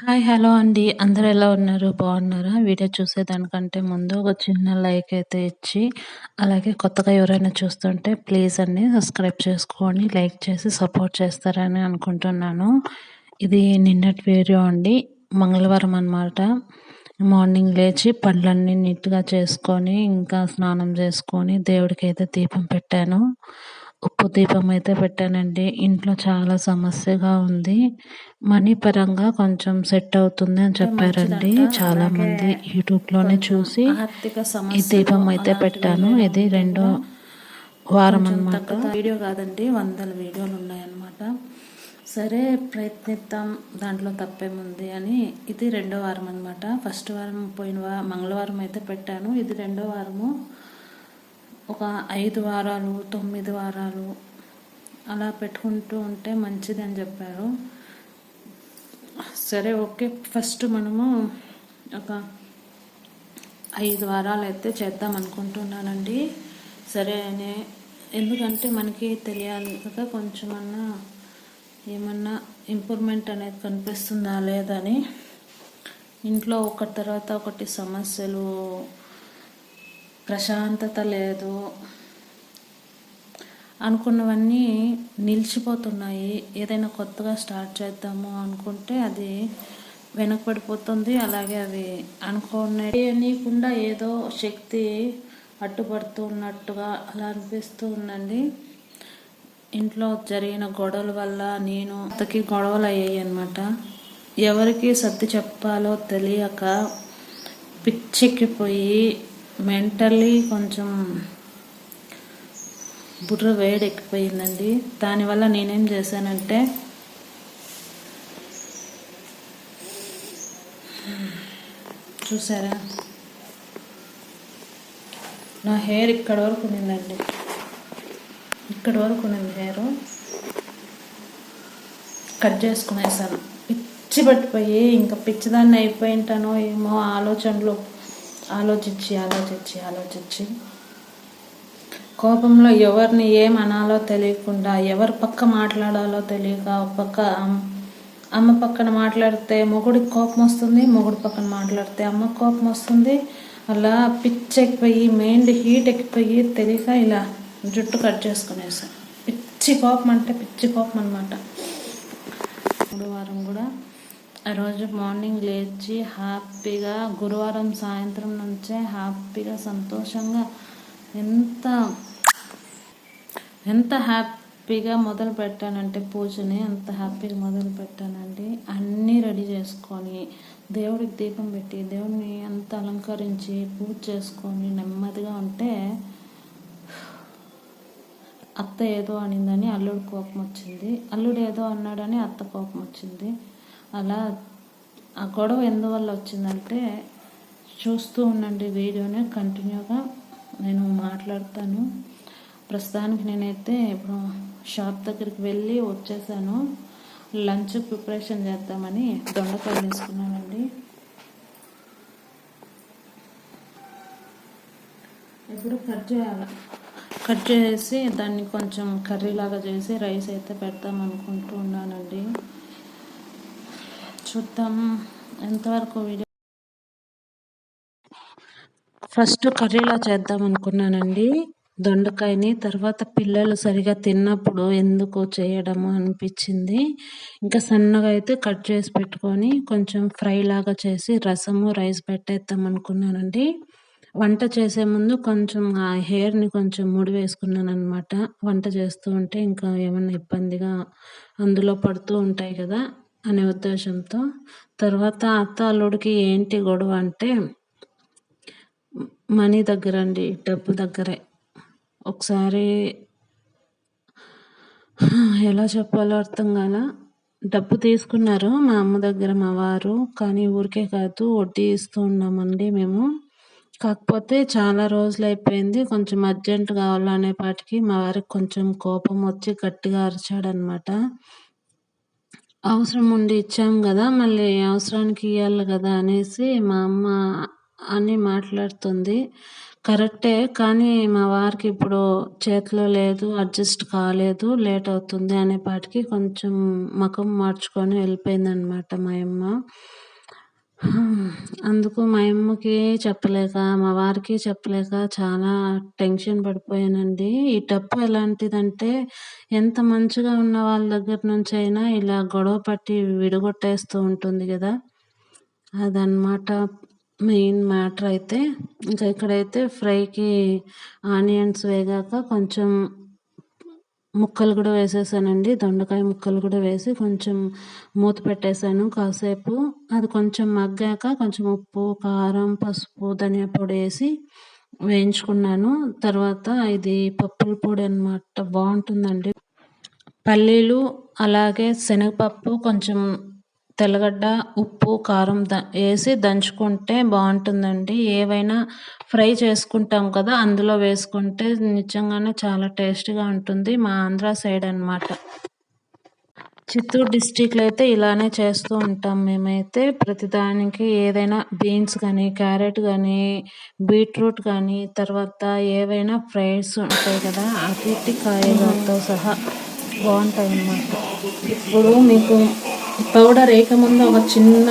Hi. Hello అండి. అందరూ ఎలా ఉన్నారు? బాగున్నారా? వీడియో చూసేదానికంటే ముందు ఒక చిన్న లైక్ అయితే ఇచ్చి, అలాగే కొత్తగా ఎవరైనా చూస్తుంటే ప్లీజ్ అండి సబ్స్క్రైబ్ చేసుకొని, లైక్ చేసి సపోర్ట్ చేస్తారని అనుకుంటున్నాను. ఇది నిన్నటి వీడియో అండి. మంగళవారం అనమాట. మార్నింగ్ లేచి పనులన్నీ నీట్‌గా చేసుకొని, ఇంకా స్నానం చేసుకొని, దేవుడికైతే దీపం పెట్టాను. ఉప్పు దీపం అయితే పెట్టానండి. ఇంట్లో చాలా సమస్యగా ఉంది. మనీ పరంగా కొంచెం సెట్ అవుతుంది అని చెప్పారండి. చాలామంది యూట్యూబ్‌లోనే చూసి ఈ దీపం అయితే పెట్టాను. ఇది రెండో వారం అనమాట. వీడియో కాదండి, వందల వీడియోలు ఉన్నాయన్నమాట. సరే ప్రయత్నిద్దాం, దాంట్లో తప్పేముంది అని. ఇది రెండో వారం అనమాట. ఫస్ట్ వారం మంగళవారం అయితే పెట్టాను. ఇది రెండో వారము. ఒక 5 వారాలు 9 వారాలు అలా పెట్టుకుంటూ ఉంటే మంచిది అని చెప్పారు. సరే ఓకే, ఫస్ట్ మనము ఒక 5 వారాలు అయితే చేద్దాం అనుకుంటున్నానండి. సరే ఎందుకంటే మనకి తెలియాలి కదా, కొంచెమన్నా ఏమన్నా ఇంప్రూవ్మెంట్ అనేది కనిపిస్తుందా లేదని. ఇంట్లో ఒకటి తర్వాత ఒకటి సమస్యలు, ప్రశాంతత లేదు, అనుకున్నవన్నీ నిలిచిపోతున్నాయి. ఏదైనా కొత్తగా స్టార్ట్ చేద్దాము అనుకుంటే అది వెనకపడిపోతుంది. అలాగే అవి అనుకోకుండా ఏదో శక్తి అడ్డుపడుతూ ఉన్నట్టుగా అలా అనిపిస్తూ ఉందండి. ఇంట్లో జరిగిన గొడవల వల్ల నేను అతనికి గొడవలు అయ్యాయి అన్నమాట. ఎవరికి సర్ది చెప్పాలో తెలియక పిచ్చెక్కిపోయి మెంటల్లీ కొంచెం బుర్ర వేడెక్కిపోయిందండి. దానివల్ల నేనేం చేశానంటే, చూసారా, నా హెయిర్ ఇక్కడ వరకు ఉన్నిందండి. ఇక్కడ వరకు ఉన్నింది హెయిర్. కట్ చేసుకునేసాను. పిచ్చి పట్టిపోయి ఇంకా పిచ్చిదాన్ని అయిపోయింటానో ఏమో ఆలోచనలు ఆలోచించి కోపంలో ఎవరిని ఏమనాలో తెలియకుండా, ఎవరి పక్క మాట్లాడాలో తెలియక, పక్క అమ్మ పక్కన మాట్లాడితే మొగుడికి కోపం వస్తుంది, మొగుడు పక్కన మాట్లాడితే అమ్మకు కోపం వస్తుంది. అలా పిచ్చెక్కిపోయి మైండ్ హీట్ ఎక్కిపోయి తెలియక ఇలా జుట్టు కట్ చేసుకునేసాను. పిచ్చి కోపం అంటే పిచ్చి కోపం అనమాట. గురువారం కూడా ఆ రోజు మార్నింగ్ లేచి హ్యాపీగా, గురువారం సాయంత్రం నుంచే హ్యాపీగా సంతోషంగా ఎంత హ్యాపీగా మొదలు పెట్టానంటే పూజని, అంత హ్యాపీగా మొదలు పెట్టానండి. అన్నీ రెడీ చేసుకొని దేవుడికి దీపం పెట్టి దేవుడిని అంత అలంకరించి పూజ చేసుకొని నెమ్మదిగా ఉంటే అత్త ఏదో అనిందని అల్లుడు కోపం వచ్చింది, అల్లుడు ఏదో అన్నాడని అత్త కోపం వచ్చింది. అలా ఆ గొడవ ఎందువల్ల వచ్చిందంటే, చూస్తూ ఉండండి వీడియోని కంటిన్యూగా, నేను మాట్లాడతాను. ప్రస్తుతానికి నేనైతే ఇప్పుడు షాప్ దగ్గరికి వెళ్ళి వచ్చేసాను. లంచ్ ప్రిపరేషన్ చేద్దామని దొండకాయలు వేసుకున్నానండి. ఇప్పుడు కట్ చేసి దాన్ని కొంచెం కర్రీలాగా చేసి రైస్ అయితే పెడతాం అనుకుంటూ ఉన్నానండి. చూద్దాం ఎంతవరకు వీడియో. ఫస్ట్ కర్రీలా చేద్దాం అనుకున్నానండి దొండకాయని. తర్వాత పిల్లలు సరిగా తిన్నప్పుడు ఎందుకు చేయడము అనిపించింది. ఇంకా సన్నగా అయితే కట్ చేసి పెట్టుకొని కొంచెం ఫ్రై లాగా చేసి రసము రైస్ పెట్టేద్దాం అనుకున్నానండి. వంట చేసే ముందు కొంచెం ఆ హెయిర్ని కొంచెం ముడి వేసుకున్నాను అనమాట. వంట చేస్తూ ఉంటే ఇంకా ఏమన్నా ఇబ్బందిగా అందులో పడుతూ ఉంటాయి కదా అనే ఉద్దేశంతో. తర్వాత అత్త అల్లుడికి ఏంటి గొడవ అంటే మనీ దగ్గర అండి, డబ్బు దగ్గరే. ఒకసారి ఎలా చెప్పాలో అర్థం కాల. డబ్బు తీసుకున్నారు మా అమ్మ దగ్గర మా వారు, కానీ ఊరికే కాదు వడ్డీ ఇస్తూ ఉన్నామండి మేము. కాకపోతే చాలా రోజులు అయిపోయింది, కొంచెం అర్జెంట్ కావాలనే పాటికి మా వారికి కొంచెం కోపం వచ్చి గట్టిగా అరిచాడనమాట. అవసరం ఉండి ఇచ్చాం కదా, మళ్ళీ అవసరానికి ఇవ్వాలి కదా అనేసి మా అమ్మ అని మాట్లాడుతుంది. కరెక్టే. కానీ మా వారికి ఇప్పుడు చేతిలో లేదు, అడ్జస్ట్ కాలేదు, లేట్ అవుతుంది అనేపాటికి కొంచెం మకం మార్చుకొని వెళ్ళిపోయిందనమాట మా యమ్మ. అందుకు మా యమ్మకి చెప్పలేక, మా వారికి చెప్పలేక చాలా టెన్షన్ పడిపోయానండి. ఈ డబ్బు ఎలాంటిదంటే ఎంత మంచిగా ఉన్న వాళ్ళ దగ్గర నుంచైనా ఇలా గొడవ పట్టి విడగొట్టేస్తూ ఉంటుంది గదా! అదనమాట మెయిన్ మ్యాటర్ అయితే. ఇంకా ఇక్కడైతే ఫ్రైకి ఆనియన్స్ వేగాక కొంచెం ముక్కలు గూడా వేసేసానండి. దొండకాయ ముక్కలు గూడా వేసి కొంచెం మూత పెట్టేసాను కాసేపు. అది కొంచెం మగ్గాక కొంచెం ఉప్పు, కారం, పసుపు, ధనియా పొడి ఏసి వేయించుకున్నాను. తర్వాత ఇది పప్పుల పొడి అనమాట. బావుంటుందండి. పల్లీలు, అలాగే శనగపప్పు, కొంచెం తెల్లగడ్డ, ఉప్పు, కారం ఏసి దంచుకుంటే బావుంటుందండి. ఏవైనా ఫ్రై చేసుకుంటాం కదా! అందులో వేసుకుంటే నిజంగానే చాలా టేస్టీగా ఉంటుంది. మా ఆంధ్ర సైడ్ అనమాట. చిత్తూరు డిస్ట్రిక్ట్‌లో అయితే ఇలానే చేస్తూ ఉంటాం మేమైతే. ప్రతిదానికి ఏదైనా బీన్స్ గానీ, క్యారెట్ గానీ, బీట్రూట్ గానీ, తర్వాత ఏవైనా ఫ్రైస్ ఉంటాయి కదా! అరటి కాయలతో సహా బావుంటాయన్నమాట. ఇప్పుడు మీకు పౌడర్ ఏయకముందు ఒక చిన్న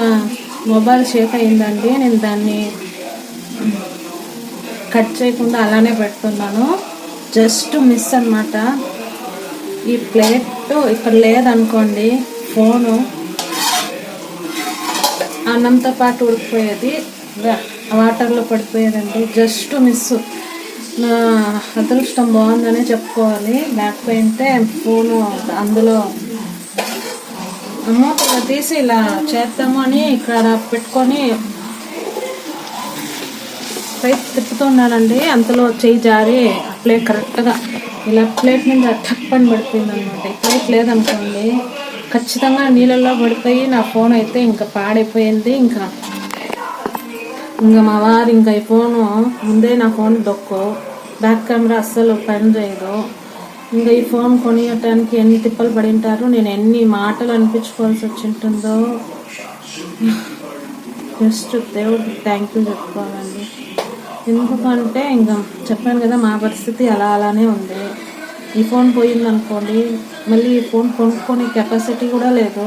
మొబైల్ షేక్ అయిందండి. నేను దాన్ని కట్ చేయకుండా అలానే పెడుతున్నాను. జస్ట్ మిస్ అనమాట. ఈ ప్లేట్ ఇక్కడ లేదనుకోండి, ఫోను అన్నంతో పాటు ఉడికిపోయేది, వాటర్లో పడిపోయేదండి. Just miss. నా అదృష్టం బాగుందనే చెప్పుకోవాలి. లేకపోయింటే ఫోను అందులో మూత తీసి ఇలా చేద్దాము అని ఇక్కడ పెట్టుకొని ప్లేట్ తిప్పుతున్నానండి. అంతలో చేయి జారి ప్లేట్ కరెక్ట్గా ఇలా ప్లేట్ మీద టప్పని పడిపోయింది అనమాట. ఈ ప్లేట్ లేదనుకోండి, ఖచ్చితంగా నీళ్ళల్లో పడిపోయి నా ఫోన్ అయితే ఇంకా పాడైపోయింది. ఇంకా మా వారు ఇంకా ఈ ఫోను ముందే నా ఫోన్ దొక్కు, బ్యాక్ కెమెరా అస్సలు పని చేయదు. ఇంకా ఈ ఫోన్ కొనియటానికి ఎన్ని తిప్పలు పడింటారు, నేను ఎన్ని మాటలు అనిపించుకోవాల్సి వచ్చి ఉంటుందో. జస్ట్ దేవుడికి థ్యాంక్ యూ చెప్పుకోవాలండి. ఎందుకంటే ఇంకా చెప్పాను కదా, మా పరిస్థితి అలానే ఉంది. ఈ ఫోన్ పోయిందనుకోండి, మళ్ళీ ఈ ఫోన్ కొనుక్కొనే కెపాసిటీ కూడా లేదు.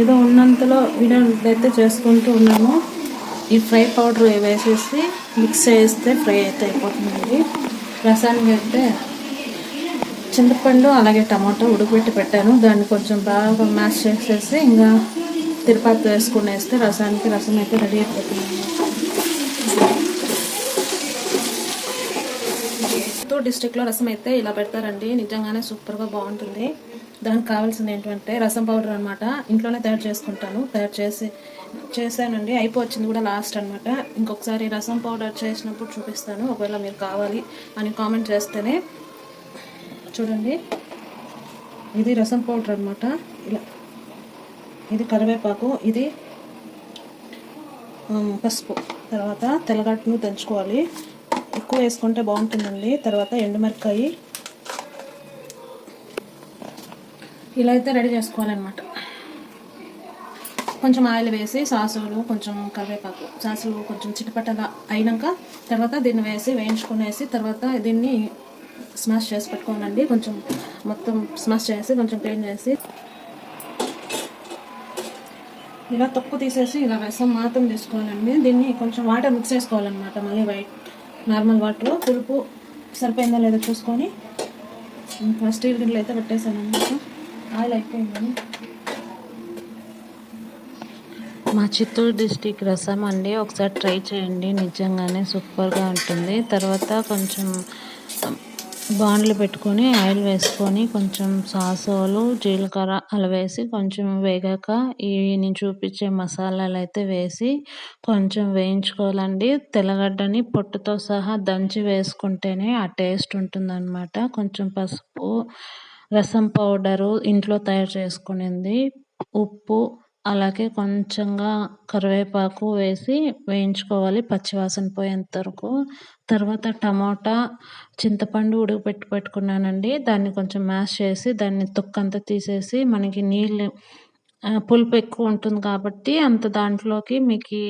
ఏదో ఉన్నంతలో వీడియో అయితే చేసుకుంటూ ఉన్నాను. ఈ ఫ్రై పౌడర్ వేసేసి మిక్స్ చేస్తే ఫ్రై అయితే అయిపోతుందండి. రసానికి అయితే చింతపండు అలాగే టమాటో ఉడకబెట్టి పెట్టాను. దాన్ని కొంచెం బాగా మ్యాష్ చేసేసి ఇంకా తిరుపతి వేసుకునేస్తే రసానికి రసం అయితే రెడీ అయిపోతుంది. చిత్తూరు డిస్ట్రిక్ట్లో రసం అయితే ఇలా పెడతారండి. నిజంగానే సూపర్గా బాగుంటుంది. దానికి కావాల్సింది ఏంటంటే రసం పౌడర్ అనమాట. ఇంట్లోనే తయారు చేసుకుంటాను. చేశానండి, అయిపోవచ్చింది కూడా లాస్ట్ అనమాట. ఇంకొకసారి రసం పౌడర్ చేసినప్పుడు చూపిస్తాను. ఒకవేళ మీరు కావాలి అని కామెంట్ చేస్తేనే. చూడండి, ఇది రసం పౌడర్ అనమాట. ఇలా ఇది కరివేపాకు, ఇది పసుపు, తర్వాత తెల్లగడ్డను దంచుకోవాలి. ఎక్కువ వేసుకుంటే బాగుంటుందండి. తర్వాత ఎండుమిరపకాయ ఇలా అయితే రెడీ చేసుకోవాలన్నమాట. కొంచెం ఆయిల్ వేసి సాసులు, కొంచెం కరివేపాకు, సాసులు కొంచెం చిటపటలా అయినాక తర్వాత దీన్ని వేయించుకునేసి తర్వాత దీన్ని స్మాష్ చేసి పెట్టుకోవాలండి. కొంచెం మొత్తం స్మాష్ చేసి కొంచెం క్లీన్ చేసి ఇలా తొక్కు తీసేసి ఇలా రసం మాత్రం తీసుకోవాలండి. దీన్ని కొంచెం వాటర్ మిక్స్ చేసుకోవాలన్నమాట. మళ్ళీ నార్మల్ వాటర్, పులుపు సరిపోయిందా లేదో చూసుకొని స్టీల్ గిన్నెలు అయితే పెట్టేసాను అన్నమాట. ఆయిల్ అయిపోయిందని. మా చిత్తూరు డిస్టిక్ రసం అండి, ఒకసారి ట్రై చేయండి. నిజంగానే సూపర్గా ఉంటుంది. తర్వాత కొంచెం బాండ్లు పెట్టుకొని ఆయిల్ వేసుకొని కొంచెం సాసోలు, జీలకర్ర అలా వేసి కొంచెం వేగాక నేను చూపించే మసాలాలు అయితే వేసి కొంచెం వేయించుకోవాలండి. తెల్లగడ్డని పొట్టుతో సహా దంచి వేసుకుంటేనే ఆ టేస్ట్ ఉంటుందన్నమాట. కొంచెం పసుపు, రసం పౌడరు ఇంట్లో తయారు చేసుకునింది, ఉప్పు, అలాగే కొంచెంగా కరివేపాకు వేసి వేయించుకోవాలి పచ్చివాసన పోయేంత వరకు. తర్వాత టమోటా, చింతపండు పెట్టుకున్నానండి. దాన్ని కొంచెం మ్యాష్ చేసి దాన్ని తొక్కంతా తీసేసి, మనకి నీళ్ళు పులుపు ఎక్కువ ఉంటుంది కాబట్టి అంత దాంట్లోకి మీకు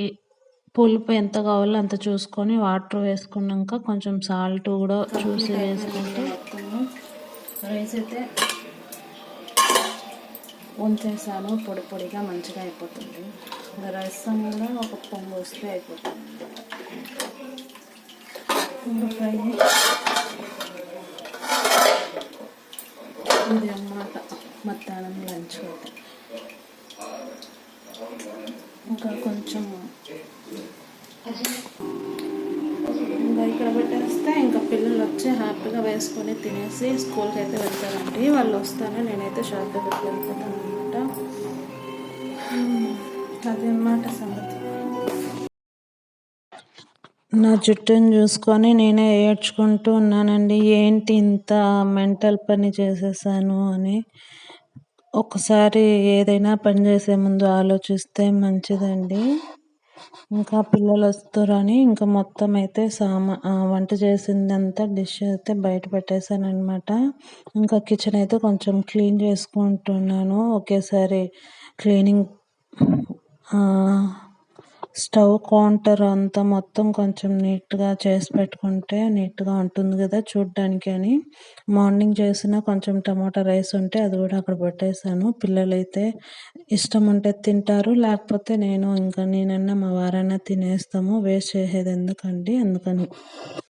పులుపు ఎంత కావాలో అంత చూసుకొని వాటర్ వేసుకున్నాక కొంచెం సాల్ట్ కూడా చూసి వేసుకుంటే రైస్ అయితే ఉంచేసాను. పొడి పొడిగా మంచిగా అయిపోతుంది. రసం కూడా ఒక పొంగు వస్తే అయిపోతుంది. ఇంకా ఫ్రై ఇది అన్నమాట మధ్యాహ్నం లంచ్ అయితే. ఇంకా కొంచెం ఇంకా ఇక్కడ పెట్టేస్తే ఇంకా పిల్లలు వచ్చి హ్యాపీగా వేసుకొని తినేసి స్కూల్కి అయితే వెళ్తారండి. వాళ్ళు వస్తానే నేనైతే షాప్ దగ్గరికి వెళ్ళిపోతాను అనమాట. అదన్నమాట సంగతి. నా జుట్టుని చూసుకొని నేనే ఏడ్చుకుంటూ ఉన్నానండి. ఏంటి ఇంత మెంటల్ పని చేసేసాను అని. ఒకసారి ఏదైనా పని చేసే ముందు ఆలోచిస్తే మంచిదండి. ఇంకా పిల్లలు వస్తారని ఇంకా మొత్తం అయితే వంట చేసిందంతా డిష్ అయితే బయట పెట్టేశానమాట. ఇంకా కిచెన్ అయితే కొంచెం క్లీన్ చేసుకుంటున్నాను. ఒకేసారి క్లీనింగ్ స్టవ్ కౌంటర్ అంతా మొత్తం కొంచెం నీట్గా చేసి పెట్టుకుంటే నీట్గా ఉంటుంది కదా చూడ్డానికి అని. మార్నింగ్ చేసిన కొంచెం టమాటా రైస్ ఉంటే అది కూడా అక్కడ పెట్టేశాను. పిల్లలైతే ఇష్టం ఉంటే తింటారు, లేకపోతే నేనన్నా మా వారన్నా తినేస్తాము. వేస్ట్ చేసేది ఎందుకండి, అందుకని.